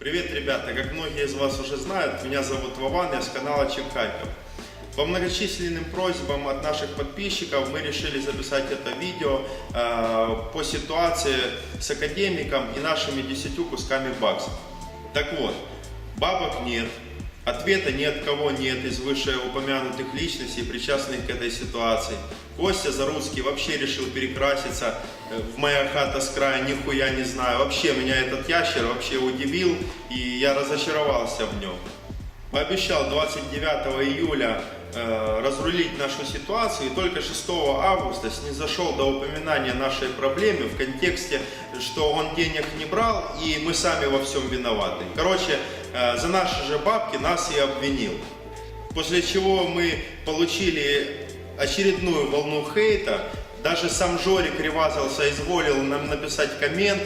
Привет, ребята! Как многие из вас уже знают, меня зовут Вован, я с канала Чекхайков. По многочисленным просьбам от наших подписчиков мы решили записать это видео по ситуации с академиком и нашими 10 кусками баксов. Так вот, бабок нет, ответа ни от кого нет из вышеупомянутых личностей, причастных к этой ситуации. Костя Заруцкий вообще решил перекраситься в «Моя хата с края», нихуя не знаю. Вообще меня этот ящер вообще удивил, и я разочаровался в нем. Пообещал 29 июля разрулить нашу ситуацию, и только 6 августа снизошел до упоминания нашей проблемы в контексте, что он денег не брал, и мы сами во всем виноваты. Короче, за наши же бабки нас и обвинил. После чего мы получили очередную волну хейта. Даже сам Жорик Ревазов соизволил нам написать коммент.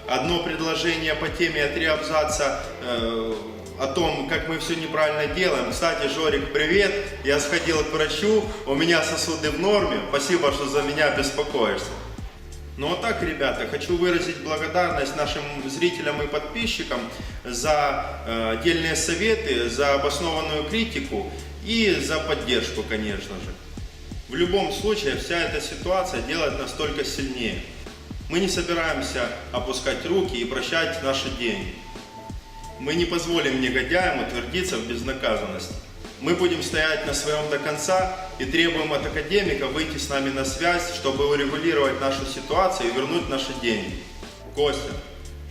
Одно предложение по теме, 3 абзаца о том, как мы все неправильно делаем. Кстати, Жорик, привет! Я сходил к врачу, у меня сосуды в норме. Спасибо, что за меня беспокоишься. Ну а так, ребята, хочу выразить благодарность нашим зрителям и подписчикам за дельные советы, за обоснованную критику и за поддержку, конечно же. В любом случае, вся эта ситуация делает нас только сильнее. Мы не собираемся опускать руки и прощать наши деньги. Мы не позволим негодяям утвердиться в безнаказанности. Мы будем стоять на своем до конца и требуем от академика выйти с нами на связь, чтобы урегулировать нашу ситуацию и вернуть наши деньги. Костя,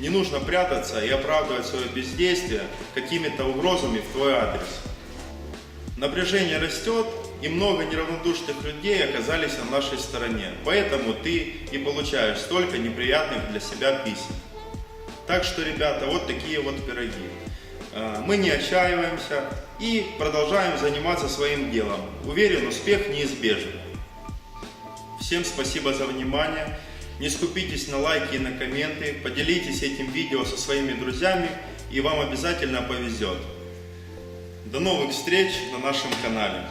не нужно прятаться и оправдывать свое бездействие какими-то угрозами в твой адрес. Напряжение растет, и много неравнодушных людей оказались на нашей стороне. Поэтому ты и получаешь столько неприятных для себя писем. Так что, ребята, вот такие вот пироги. Мы не отчаиваемся и продолжаем заниматься своим делом. Уверен, успех неизбежен. Всем спасибо за внимание. Не скупитесь на лайки и на комменты. Поделитесь этим видео со своими друзьями, и вам обязательно повезет. До новых встреч на нашем канале.